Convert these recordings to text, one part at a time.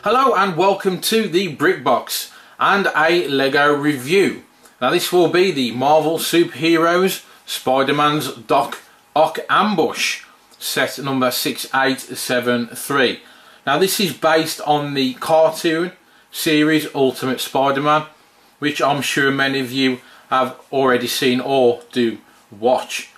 Hello and welcome to the Brick Box and a Lego review. Now this will be the Marvel Superheroes Spider-Man's Ock Ambush set number 6873. Now this is based on the cartoon series Ultimate Spider-Man, which I'm sure many of you have already seen or do watch.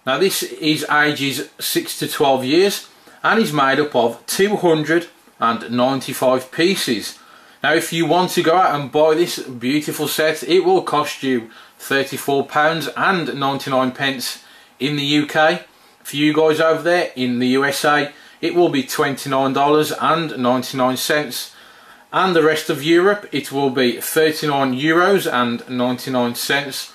Now this is ages 6 to 12 years and is made up of 295 pieces. Now if you want to go out and buy this beautiful set, it will cost you £34.99 in the UK. For you guys over there in the USA, it will be $29.99, and the rest of Europe it will be €39.99,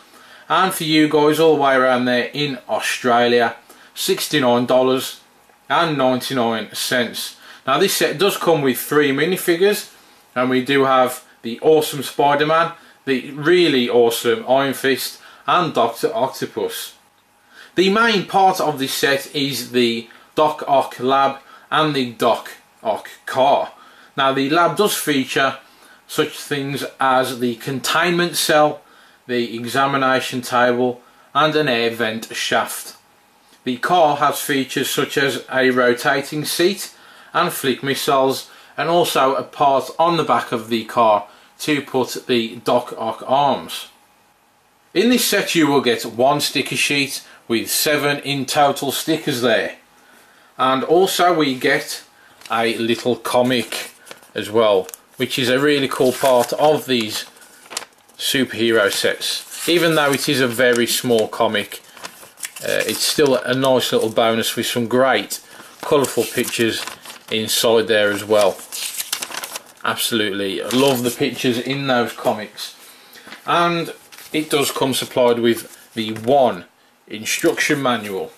and for you guys all the way around there in Australia, $69.99. Now this set does come with 3 minifigures, and we do have the awesome Spider-Man, the really awesome Iron Fist, and Dr. Octopus. The main part of this set is the Ock Lab and the Ock car. Now the lab does feature such things as the containment cell, the examination table, and an air vent shaft. The car has features such as a rotating seat and flick missiles, and also a part on the back of the car to put the Doc Ock arms. In this set you will get 1 sticker sheet with 7 in total stickers there, and also we get a little comic as well, which is a really cool part of these superhero sets. Even though it is a very small comic, it's still a nice little bonus with some great colourful pictures inside there as well. Absolutely love the pictures in those comics, and it does come supplied with the 1 instruction manual.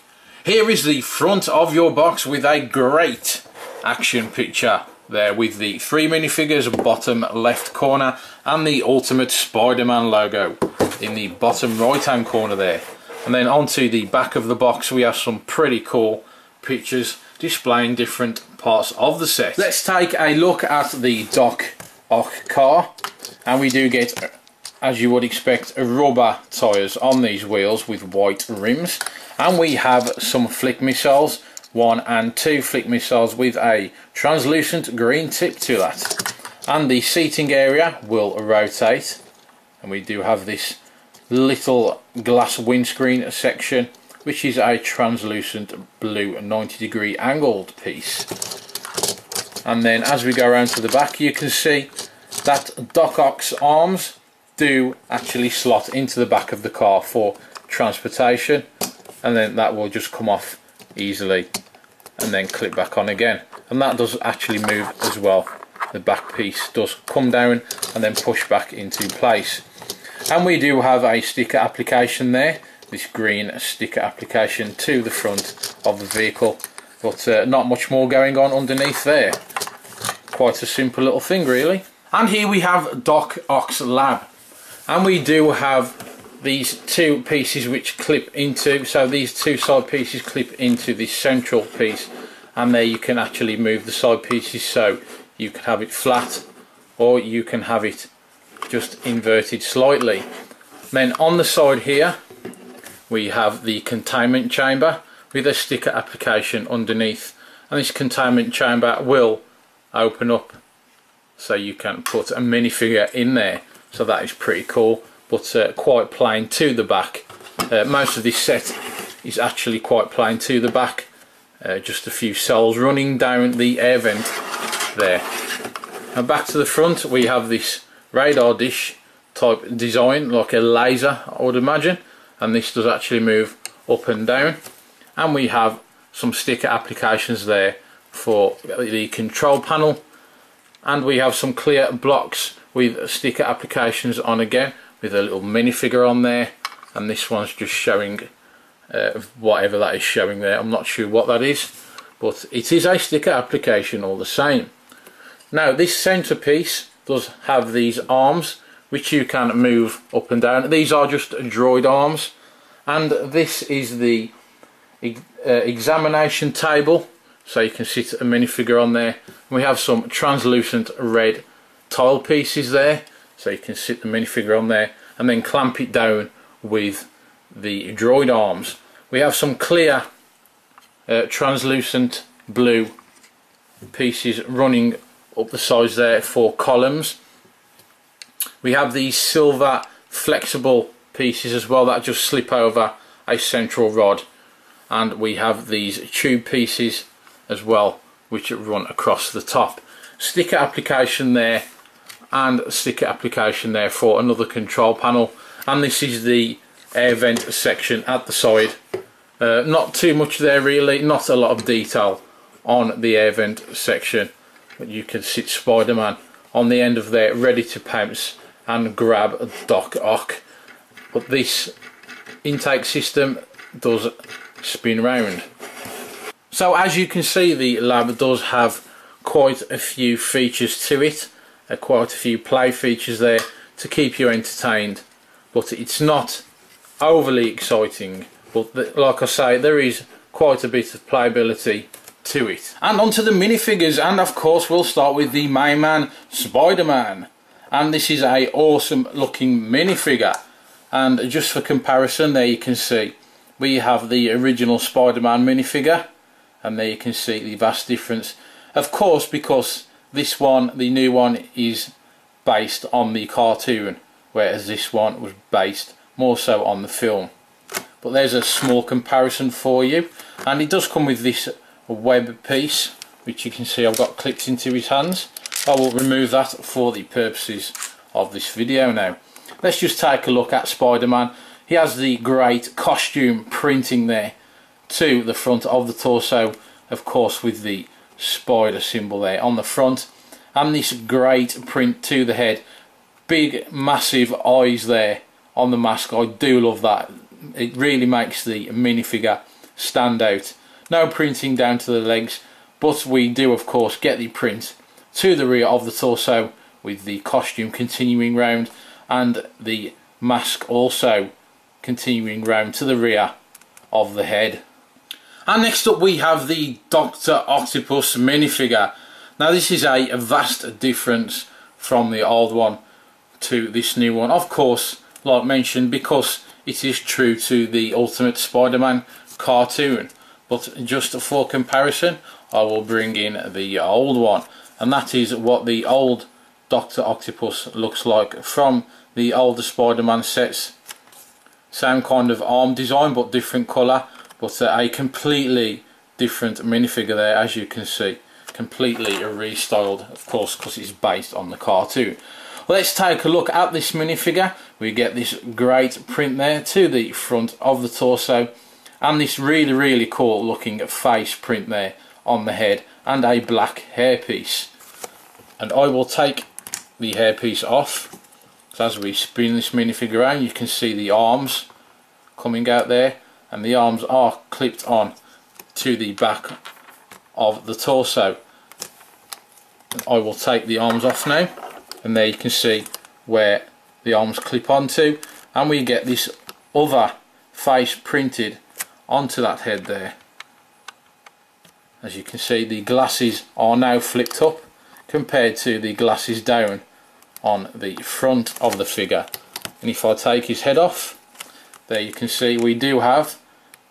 Here is the front of your box with a great action picture there with the 3 minifigures bottom left corner and the Ultimate Spider-Man logo in the bottom right hand corner there. And then onto the back of the box we have some pretty cool pictures displaying different parts of the set. Let's take a look at the Doc Ock car, and we do get, as you would expect, rubber tyres on these wheels with white rims, and we have some flick missiles, 1 and 2 flick missiles with a translucent green tip to that, and the seating area will rotate, and we do have this little glass windscreen section which is a translucent blue 90-degree angled piece. And then as we go around to the back you can see that Doc Ock's arms do actually slot into the back of the car for transportation, and then that will just come off easily and then clip back on again, and that does actually move as well. The back piece does come down and then push back into place. And we do have a sticker application there, this green sticker application to the front of the vehicle, but not much more going on underneath there. Quite a simple little thing really. And here we have Doc Ock's lab, and we do have these 2 pieces which clip into, so these 2 side pieces clip into this central piece, and there you can actually move the side pieces, so you can have it flat or you can have it just inverted slightly. Then on the side here we have the containment chamber with a sticker application underneath, and this containment chamber will open up so you can put a minifigure in there, so that is pretty cool, but quite plain to the back. Most of this set is actually quite plain to the back, just a few cells running down the air vent there. And back to the front we have this radar dish type design, like a laser I would imagine, and this does actually move up and down, and we have some sticker applications there for the control panel, and we have some clear blocks with sticker applications on again with a little minifigure on there, and this one's just showing whatever that is showing there. I'm not sure what that is, but it is a sticker application all the same. Now this centerpiece does have these arms which you can move up and down. These are just droid arms, and this is the examination table, so you can sit a minifigure on there. We have some translucent red tile pieces there, so you can sit the minifigure on there and then clamp it down with the droid arms. We have some clear translucent blue pieces running up the sides there for columns. We have these silver flexible pieces as well that just slip over a central rod, and we have these tube pieces as well which run across the top. Sticker application there and sticker application there for another control panel, and this is the air vent section at the side. Not too much there really, not a lot of detail on the air vent section, but you can sit Spider-Man on the end of there ready to pounce and grab Doc Ock. But this intake system does spin round. So as you can see, the lab does have quite a few features to it, quite a few play features there to keep you entertained, but it's not overly exciting. But like I say, there is quite a bit of playability to it. And onto the minifigures, and of course we'll start with the main man, Spider-Man. And this is a awesome looking minifigure, and just for comparison, there you can see we have the original Spider-Man minifigure, and there you can see the vast difference, of course, because this one, the new one, is based on the cartoon, whereas this one was based more so on the film. But there's a small comparison for you, and it does come with this web piece, which you can see I've got clipped into his hands. I will remove that for the purposes of this video now. Let's just take a look at Spider-Man. He has the great costume printing there to the front of the torso, of course with the spider symbol there on the front, and this great print to the head. Big massive eyes there on the mask. I do love that. It really makes the minifigure stand out. No printing down to the legs, but we do of course get the print to the rear of the torso with the costume continuing round, and the mask also continuing round to the rear of the head. And next up we have the Dr. Octopus minifigure. Now this is a vast difference from the old one to this new one, of course, like mentioned, because it is true to the Ultimate Spider-Man cartoon. But just for comparison, I will bring in the old one, and that is what the old Dr. Octopus looks like from the older Spider-Man sets. Same kind of arm design but different colour, but a completely different minifigure there, as you can see. Completely restyled, of course, because it's based on the cartoon. Let's take a look at this minifigure. We get this great print there to the front of the torso, and this really cool looking face print there on the head, and a black hairpiece. And I will take the hairpiece off, so as we spin this minifigure around you can see the arms coming out there, and the arms are clipped on to the back of the torso. And I will take the arms off now, and there you can see where the arms clip onto, and we get this other face printed onto that head there. As you can see, the glasses are now flipped up compared to the glasses down on the front of the figure. And if I take his head off, there you can see we do have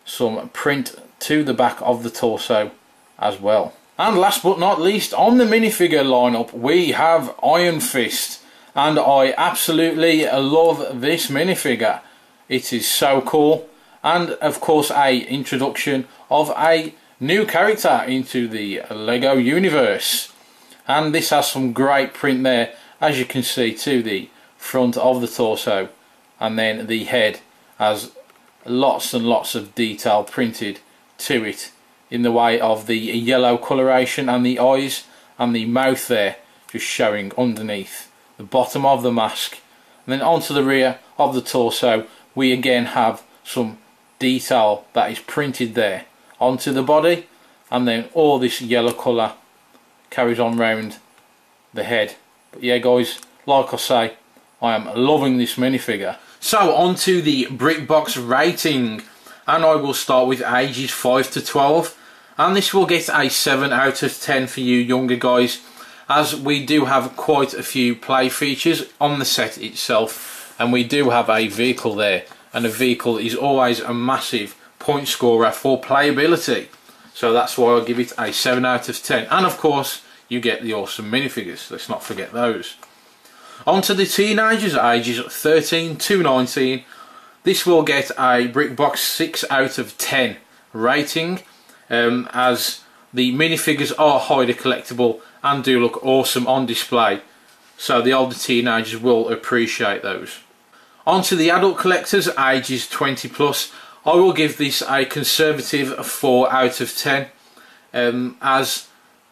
some print to the back of the torso as well. And last but not least, on the minifigure lineup we have Iron Fist, and I absolutely love this minifigure. It is so cool, and of course a introduction of a new character into the Lego universe. And this has some great print there, as you can see, to the front of the torso, and then the head has lots and lots of detail printed to it in the way of the yellow coloration, and the eyes and the mouth there just showing underneath the bottom of the mask. And then onto the rear of the torso we again have some detail that is printed there onto the body, and then all this yellow colour carries on round the head. But yeah guys, like I say, I am loving this minifigure. So onto the brick box rating, and I will start with ages 5 to 12. and this will get a 7 out of 10 for you younger guys, as we do have quite a few play features on the set itself, and we do have a vehicle there, and a vehicle is always a massive point scorer for playability, so that's why I give it a 7 out of 10. And of course you get the awesome minifigures, let's not forget those. On to the teenagers ages 13 to 19. This will get a BrickBox 6 out of 10 rating, as the minifigures are highly collectible and do look awesome on display, so the older teenagers will appreciate those. On to the adult collectors ages 20 plus. I will give this a conservative 4 out of 10, as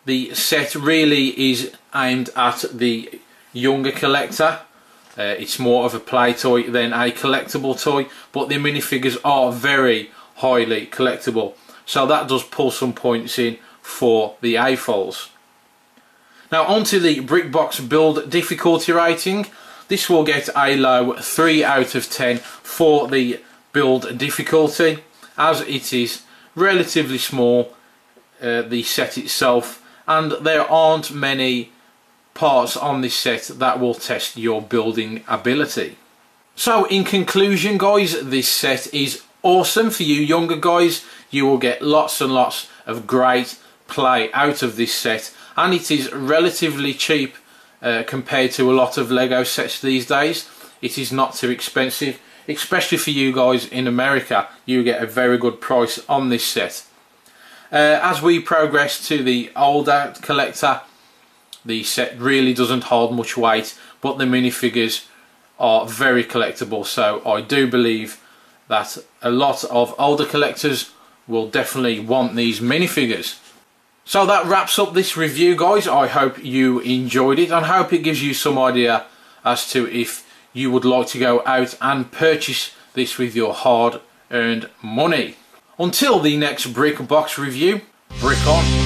the set really is aimed at the younger collector. It's more of a play toy than a collectible toy, but the minifigures are very highly collectible, so that does pull some points in for the AFOLs. Now onto the BrickBox build difficulty rating. This will get a low 3 out of 10 for the build difficulty, as it is relatively small, the set itself, and there aren't many parts on this set that will test your building ability. So in conclusion guys, this set is awesome for you younger guys. You will get lots and lots of great play out of this set, and it is relatively cheap compared to a lot of Lego sets these days. It is not too expensive, especially for you guys in America. You get a very good price on this set. As we progress to the older collector, the set really doesn't hold much weight, but the minifigures are very collectible, so I do believe that a lot of older collectors will definitely want these minifigures. So that wraps up this review guys. I hope you enjoyed it, and hope it gives you some idea as to if you would like to go out and purchase this with your hard earned money. Until the next BrickBox review, brick on.